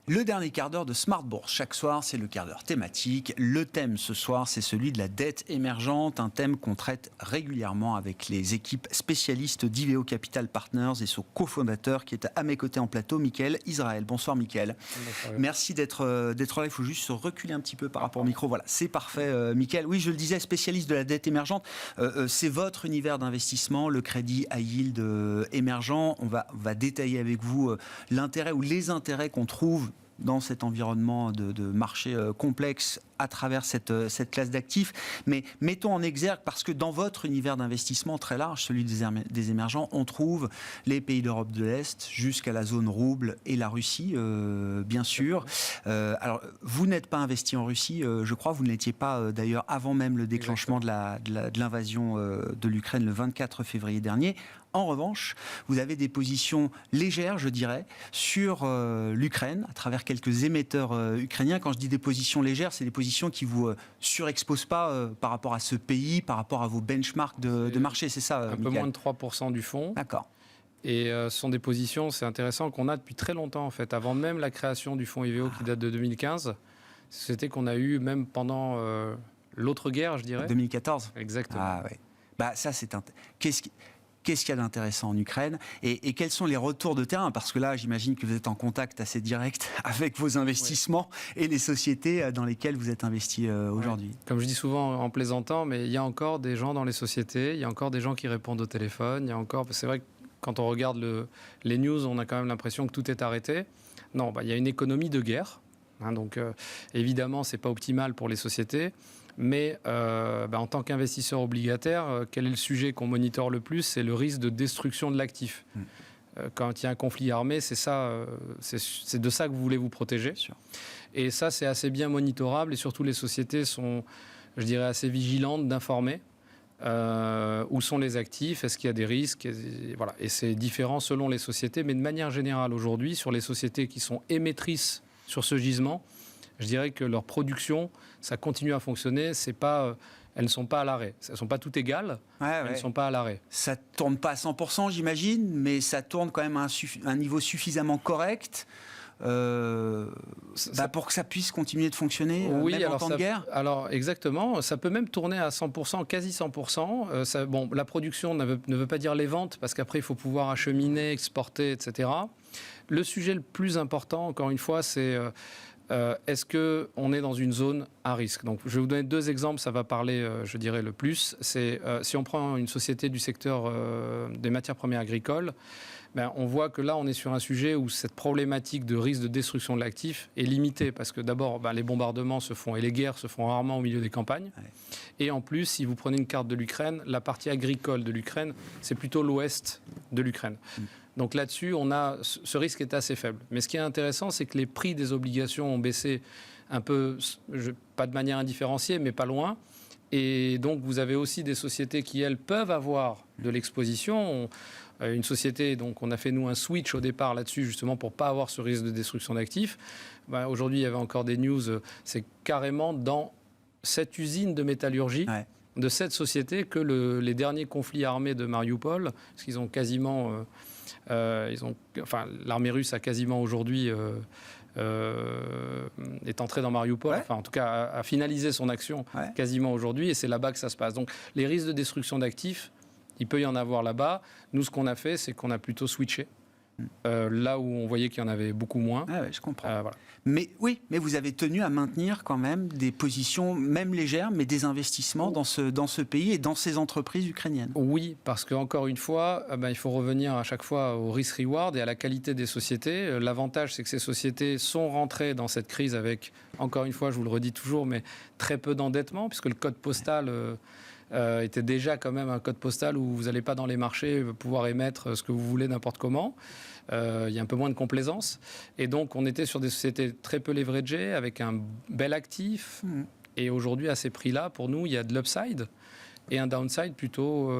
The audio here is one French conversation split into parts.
Le dernier quart d'heure de Smart Bourse. Chaque soir, c'est le quart d'heure thématique. Le thème ce soir, c'est celui de la dette émergente, un thème qu'on traite régulièrement avec les équipes spécialistes d'Iveo Capital Partners et son cofondateur qui est à mes côtés en plateau, Mickaël Israël. Bonsoir Mickaël. Bonsoir. Merci d'être là. Il faut juste se reculer un petit peu par rapport au micro. Voilà, c'est parfait Mickaël. Oui, je le disais, spécialiste de la dette émergente. C'est votre univers d'investissement, le crédit high yield émergent. On va détailler avec vous l'intérêt ou les intérêts qu'on trouve dans cet environnement de marché complexe à travers cette classe d'actifs. Mais mettons en exergue, parce que dans votre univers d'investissement très large, celui des émergents, on trouve les pays d'Europe de l'Est jusqu'à la zone rouble et la Russie, bien sûr. Alors, vous n'êtes pas investi en Russie, je crois, vous ne l'étiez pas d'ailleurs avant même le déclenchement de l'invasion de l'Ukraine le 24 février dernier. En revanche, vous avez des positions légères, je dirais, sur l'Ukraine, à travers quelques émetteurs ukrainiens. Quand je dis des positions légères, c'est des positions qui ne vous surexposent pas par rapport à ce pays, par rapport à vos benchmarks de marché, c'est ça, un peu moins de 3% du fonds. D'accord. Et ce sont des positions, c'est intéressant, qu'on a depuis très longtemps, en fait. Avant même la création du fonds Iveo, qui date de 2015, c'était qu'on a eu, même pendant l'autre guerre, je dirais. 2014 ? Exactement. Ah ouais. Bah, ça, Qu'est-ce qu'il y a d'intéressant en Ukraine et quels sont les retours de terrain? Parce que là, j'imagine que vous êtes en contact assez direct avec vos investissements et les sociétés dans lesquelles vous êtes investi aujourd'hui. Comme je dis souvent en plaisantant, mais il y a encore des gens dans les sociétés, il y a encore des gens qui répondent au téléphone, il y a encore... C'est vrai que quand on regarde les news, on a quand même l'impression que tout est arrêté. Non, il y a une économie de guerre. Donc, évidemment, ce n'est pas optimal pour les sociétés. Mais en tant qu'investisseur obligataire, quel est le sujet qu'on monitore le plus? C'est le risque de destruction de l'actif. Quand il y a un conflit armé, c'est de ça que vous voulez vous protéger. Et ça, c'est assez bien monitorable. Et surtout, les sociétés sont, je dirais, assez vigilantes d'informer où sont les actifs, est-ce qu'il y a des risques, voilà. Et c'est différent selon les sociétés. Mais de manière générale, aujourd'hui, sur les sociétés qui sont émettrices sur ce gisement, je dirais que leur production, ça continue à fonctionner. Elles ne sont pas à l'arrêt. Elles ne sont pas toutes égales, elles ne sont pas à l'arrêt. Ça ne tourne pas à 100%, j'imagine, mais ça tourne quand même à un niveau suffisamment correct pour que ça puisse continuer de fonctionner même en temps de guerre. Alors, exactement. Ça peut même tourner à 100%, quasi 100%. La production ne veut pas dire les ventes, parce qu'après, il faut pouvoir acheminer, exporter, etc. Le sujet le plus important, encore une fois, c'est... est-ce qu'on est dans une zone à risque? Donc, je vais vous donner deux exemples, ça va parler, je dirais, le plus. C'est si on prend une société du secteur des matières premières agricoles, on voit que là, on est sur un sujet où cette problématique de risque de destruction de l'actif est limitée. Parce que d'abord, les bombardements se font et les guerres se font rarement au milieu des campagnes. Ouais. Et en plus, si vous prenez une carte de l'Ukraine, la partie agricole de l'Ukraine, c'est plutôt l'ouest de l'Ukraine. Donc là-dessus, ce risque est assez faible. Mais ce qui est intéressant, c'est que les prix des obligations ont baissé un peu, pas de manière indifférenciée, mais pas loin. Et donc, vous avez aussi des sociétés qui, elles, peuvent avoir de l'exposition. Une société, donc on a fait, nous, un switch au départ là-dessus, justement, pour ne pas avoir ce risque de destruction d'actifs. Aujourd'hui, il y avait encore des news, c'est carrément dans cette usine de métallurgie, de cette société, que les derniers conflits armés de Mariupol, parce qu'ils ont quasiment... l'armée russe a quasiment aujourd'hui est entrée dans Mariupol, en tout cas a finalisé son action quasiment aujourd'hui, et c'est là-bas que ça se passe. Donc les risques de destruction d'actifs, il peut y en avoir là-bas. Nous, ce qu'on a fait, c'est qu'on a plutôt switché. Là où on voyait qu'il y en avait beaucoup moins. Je comprends. Voilà. Mais vous avez tenu à maintenir quand même des positions, même légères, mais des investissements dans ce pays et dans ces entreprises ukrainiennes. Oui, parce qu'encore une fois, il faut revenir à chaque fois au risk-reward et à la qualité des sociétés. L'avantage, c'est que ces sociétés sont rentrées dans cette crise avec, encore une fois, je vous le redis toujours, mais très peu d'endettement, puisque le code postal... était déjà quand même un code postal où vous n'allez pas dans les marchés pouvoir émettre ce que vous voulez n'importe comment. Il y a un peu moins de complaisance. Et donc, on était sur des sociétés très peu leveragées, avec un bel actif. Et aujourd'hui, à ces prix-là, pour nous, il y a de l'upside et un downside plutôt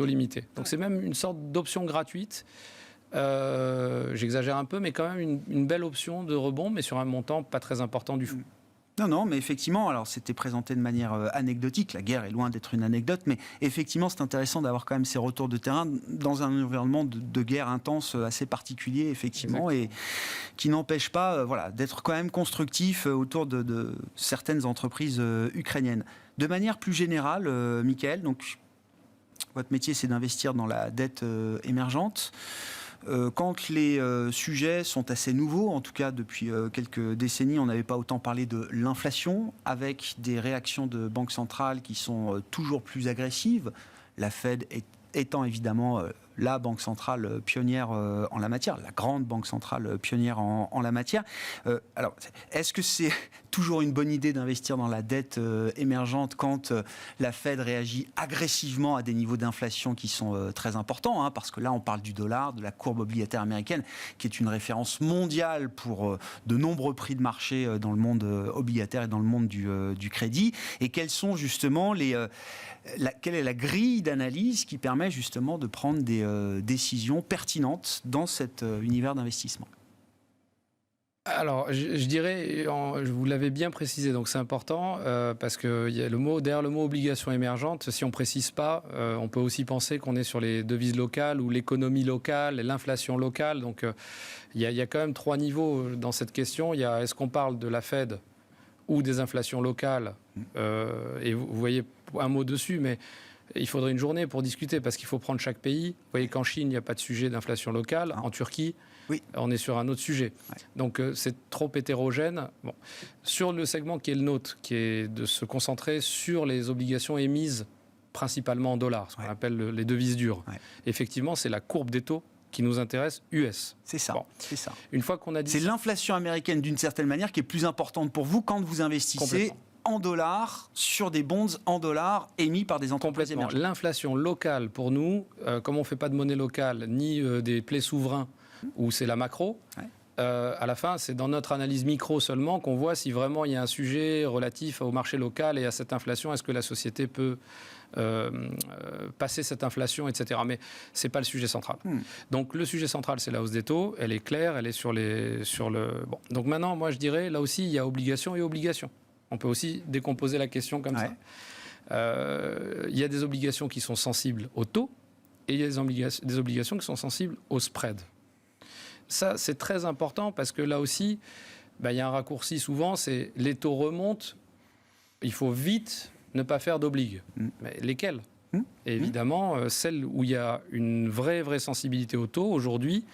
limité. Donc, c'est même une sorte d'option gratuite. J'exagère un peu, mais quand même une belle option de rebond, mais sur un montant pas très important du tout. Non, mais effectivement, alors c'était présenté de manière anecdotique, la guerre est loin d'être une anecdote, mais effectivement c'est intéressant d'avoir quand même ces retours de terrain dans un environnement de guerre intense assez particulier, effectivement, et qui n'empêche pas d'être quand même constructif autour de certaines entreprises ukrainiennes. De manière plus générale, Michael, donc, votre métier c'est d'investir dans la dette émergente. Quand les sujets sont assez nouveaux, en tout cas depuis quelques décennies, on n'avait pas autant parlé de l'inflation, avec des réactions de banques centrales qui sont toujours plus agressives. La Fed étant évidemment la banque centrale pionnière en la matière, la grande banque centrale pionnière en la matière. Alors, est-ce que c'est toujours une bonne idée d'investir dans la dette émergente quand la Fed réagit agressivement à des niveaux d'inflation qui sont très importants, hein, parce que là, on parle du dollar, de la courbe obligataire américaine, qui est une référence mondiale pour de nombreux prix de marché dans le monde obligataire et dans le monde du crédit. Et quels sont justement quelle est la grille d'analyse qui permet justement de prendre des décisions pertinentes dans cet univers d'investissement? Alors, je dirais, vous l'avez bien précisé, donc c'est important, parce que derrière le mot obligation émergente, si on ne précise pas, on peut aussi penser qu'on est sur les devises locales ou l'économie locale et l'inflation locale. Donc, il y a quand même 3 niveaux dans cette question. Il y a, est-ce qu'on parle de la Fed ou des inflations locales, et vous voyez un mot dessus, mais il faudrait une journée pour discuter, parce qu'il faut prendre chaque pays. Vous voyez qu'en Chine, il n'y a pas de sujet d'inflation locale. En Turquie, on est sur un autre sujet. Ouais. Donc, c'est trop hétérogène. Bon. Sur le segment qui est le nôtre, qui est de se concentrer sur les obligations émises principalement en dollars, ce qu'on appelle les devises dures. Ouais. Effectivement, c'est la courbe des taux qui nous intéresse US. C'est ça. Bon. C'est ça. Une fois qu'on a dit c'est l'inflation américaine, d'une certaine manière, qui est plus importante pour vous quand vous investissez en dollars sur des bonds en dollars émis par des entreprises émergentes. L'inflation locale, pour nous, comme on ne fait pas de monnaie locale, ni des plaies souverains, où c'est la macro, à la fin, c'est dans notre analyse micro seulement qu'on voit si vraiment il y a un sujet relatif au marché local et à cette inflation. Est-ce que la société peut passer cette inflation, etc. Mais ce n'est pas le sujet central. Donc le sujet central, c'est la hausse des taux. Elle est claire, elle est sur le... Bon. Donc maintenant, moi je dirais, là aussi, il y a obligation et obligation. On peut aussi décomposer la question comme ça. Il y a des obligations qui sont sensibles au taux et il y a des obligations qui sont sensibles au spread. Ça, c'est très important parce que là aussi, il y a un raccourci souvent, c'est les taux remontent, il faut vite ne pas faire d'obliges. Mais lesquelles ? Et évidemment, celles où il y a une vraie sensibilité au taux aujourd'hui,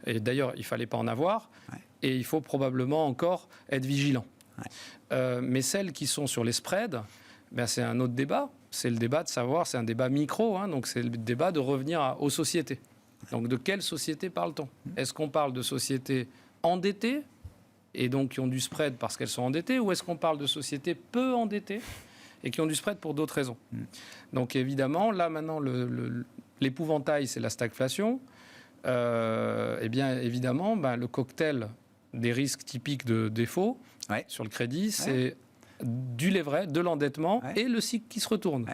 et d'ailleurs, il ne fallait pas en avoir, et il faut probablement encore être vigilant. Mais celles qui sont sur les spreads, c'est un autre débat. C'est le débat de savoir, c'est un débat micro, hein, donc c'est le débat de revenir aux sociétés. Donc de quelle société parle-t-on ? Est-ce qu'on parle de sociétés endettées et donc qui ont du spread parce qu'elles sont endettées, ou est-ce qu'on parle de sociétés peu endettées et qui ont du spread pour d'autres raisons ? Donc évidemment, là maintenant, l'épouvantail, c'est la stagflation. Eh bien évidemment, le cocktail des risques typiques de défaut sur le crédit, c'est du leverage, de l'endettement et le cycle qui se retourne.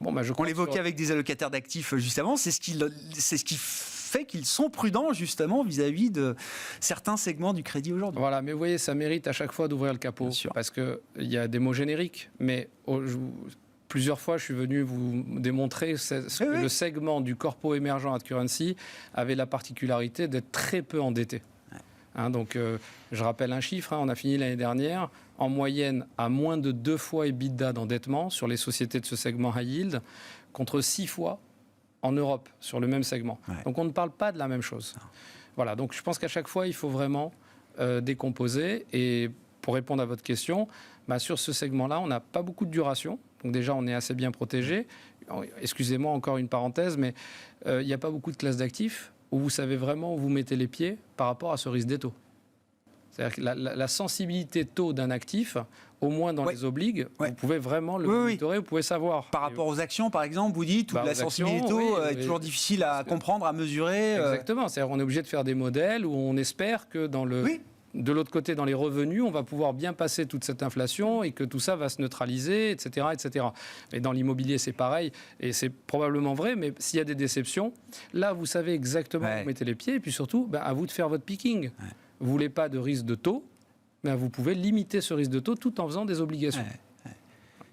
Bon, on l'évoquait avec des allocataires d'actifs juste avant, c'est ce qui fait qu'ils sont prudents justement vis-à-vis de certains segments du crédit aujourd'hui. Voilà, mais vous voyez, ça mérite à chaque fois d'ouvrir le capot, parce qu'il y a des mots génériques, mais plusieurs fois je suis venu vous démontrer que le segment du corpo émergent at currency avait la particularité d'être très peu endetté. Donc, je rappelle un chiffre, on a fini l'année dernière en moyenne à moins de 2 fois EBITDA d'endettement sur les sociétés de ce segment high yield, contre 6 fois en Europe sur le même segment. Donc on ne parle pas de la même chose. Voilà, donc je pense qu'à chaque fois, il faut vraiment décomposer. Et pour répondre à votre question, sur ce segment-là, on n'a pas beaucoup de duration. Donc déjà, on est assez bien protégé. Excusez-moi, encore une parenthèse, mais il n'y a pas beaucoup de classes d'actifs où vous savez vraiment où vous mettez les pieds par rapport à ce risque des taux. C'est-à-dire que la sensibilité taux d'un actif, au moins dans les obligues, vous pouvez vraiment le monitorer, vous pouvez savoir. Par rapport aux actions, par exemple, vous dites, où la sensibilité taux est toujours difficile à comprendre, à mesurer. Exactement, c'est-à-dire qu'on est obligé de faire des modèles où on espère que de l'autre côté, dans les revenus, on va pouvoir bien passer toute cette inflation et que tout ça va se neutraliser, etc. etc. Et dans l'immobilier, c'est pareil, et c'est probablement vrai, mais s'il y a des déceptions, là, vous savez exactement où vous mettez les pieds, et puis surtout, à vous de faire votre picking. Vous ne voulez pas de risque de taux, mais vous pouvez limiter ce risque de taux tout en faisant des obligations. Ouais.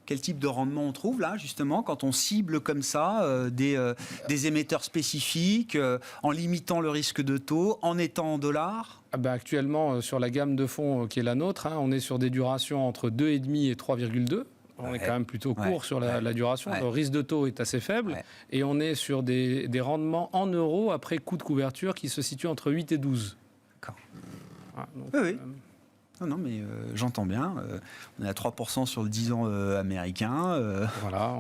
Quel type de rendement on trouve là, justement, quand on cible comme ça des émetteurs spécifiques, en limitant le risque de taux, en étant en dollars? Actuellement, sur la gamme de fonds qui est la nôtre, on est sur des durations entre 2,5 et 3,2. On est quand même plutôt court sur la duration. Le risque de taux est assez faible. Et on est sur des rendements en euros après coût de couverture qui se situent entre 8 et 12. D'accord. Oui. Non, mais j'entends bien. On est à 3% sur le 10 ans américain,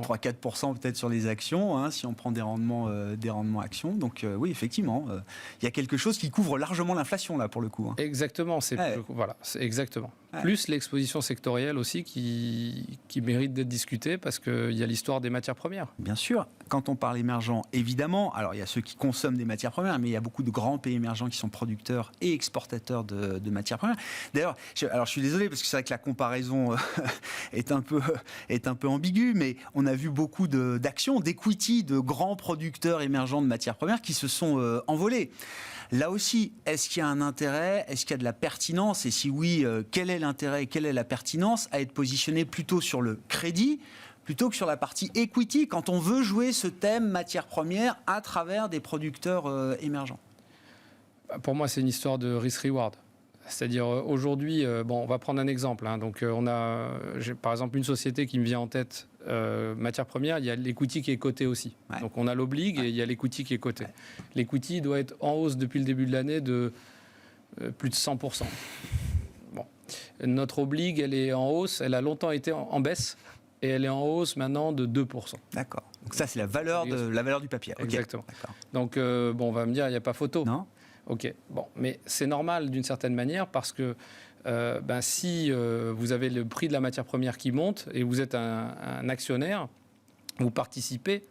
3-4% peut-être sur les actions, si on prend des rendements actions. Donc oui, effectivement, il y a quelque chose qui couvre largement l'inflation, là, pour le coup. Exactement, c'est exactement. Plus l'exposition sectorielle aussi qui mérite d'être discutée parce qu'il y a l'histoire des matières premières. Bien sûr, quand on parle émergent, évidemment, alors il y a ceux qui consomment des matières premières, mais il y a beaucoup de grands pays émergents qui sont producteurs et exportateurs de matières premières. D'ailleurs, je suis désolé parce que c'est vrai que la comparaison est un peu ambiguë, mais on a vu beaucoup d'actions, d'equity, de grands producteurs émergents de matières premières qui se sont envolés. Là aussi, est-ce qu'il y a un intérêt? Est-ce qu'il y a de la pertinence? Et si oui, quel est l'intérêt et quelle est la pertinence à être positionné plutôt sur le crédit plutôt que sur la partie equity quand on veut jouer ce thème matières premières à travers des producteurs émergents? Pour moi, c'est une histoire de risk-reward. C'est-à-dire aujourd'hui, on va prendre un exemple. Donc j'ai par exemple une société qui me vient en tête, matières premières, il y a l'equity qui est coté aussi. Ouais. Donc on a l'oblig et il y a l'equity qui est coté. Ouais. L'equity doit être en hausse depuis le début de l'année de plus de 100%. Notre oblig, elle est en hausse, elle a longtemps été en baisse et elle est en hausse maintenant de 2%. D'accord. Donc ça, c'est la valeur du papier. Exactement. Okay. Donc on va me dire, il n'y a pas photo. Non. Ok, mais c'est normal d'une certaine manière parce que si vous avez le prix de la matière première qui monte et vous êtes un actionnaire, vous participez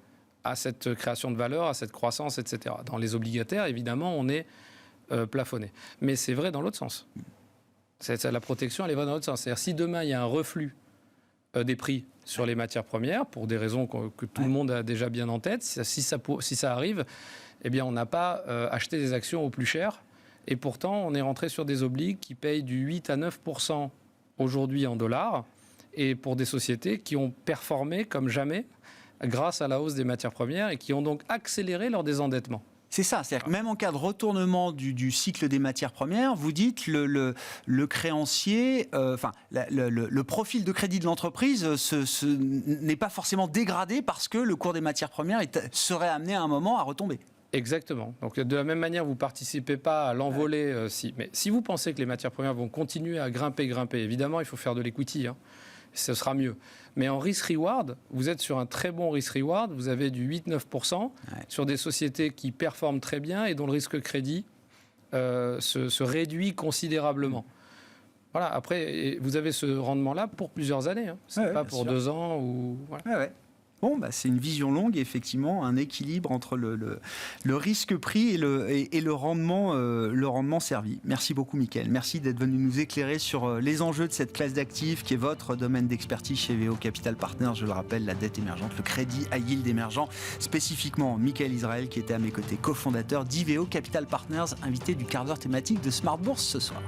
à cette création de valeur, à cette croissance, etc. Dans les obligataires, évidemment, on est plafonné. Mais c'est vrai dans l'autre sens. La protection, elle est vraie dans l'autre sens. C'est-à-dire si demain, il y a un reflux des prix sur les matières premières, pour des raisons que tout le monde a déjà bien en tête, si ça arrive, eh bien, on n'a pas acheté des actions au plus cher. Et pourtant, on est rentré sur des obligues qui payent du 8 à 9% aujourd'hui en dollars. Et pour des sociétés qui ont performé comme jamais grâce à la hausse des matières premières et qui ont donc accéléré leur désendettement. C'est ça, c'est-à-dire que même en cas de retournement du cycle des matières premières, vous dites le créancier, le profil de crédit de l'entreprise n'est pas forcément dégradé parce que le cours des matières premières serait amené à un moment à retomber. Exactement. Donc de la même manière, vous ne participez pas à l'envolée. Mais si vous pensez que les matières premières vont continuer à grimper, évidemment, il faut faire de l'equity. Ce sera mieux. Mais en risk-reward, vous êtes sur un très bon risk-reward. Vous avez du 8-9% sur des sociétés qui performent très bien et dont le risque crédit se réduit considérablement. Voilà. Après, vous avez ce rendement-là pour plusieurs années. Ce n'est pas pour 2 ans. Voilà. Bon, c'est une vision longue, effectivement, un équilibre entre le risque pris et le rendement servi. Merci beaucoup, Mickaël. Merci d'être venu nous éclairer sur les enjeux de cette classe d'actifs qui est votre domaine d'expertise chez VO Capital Partners. Je le rappelle, la dette émergente, le crédit à yield émergent, spécifiquement Mickaël Israël qui était à mes côtés, cofondateur d'IVO Capital Partners, invité du quart d'heure thématique de Smart Bourse ce soir.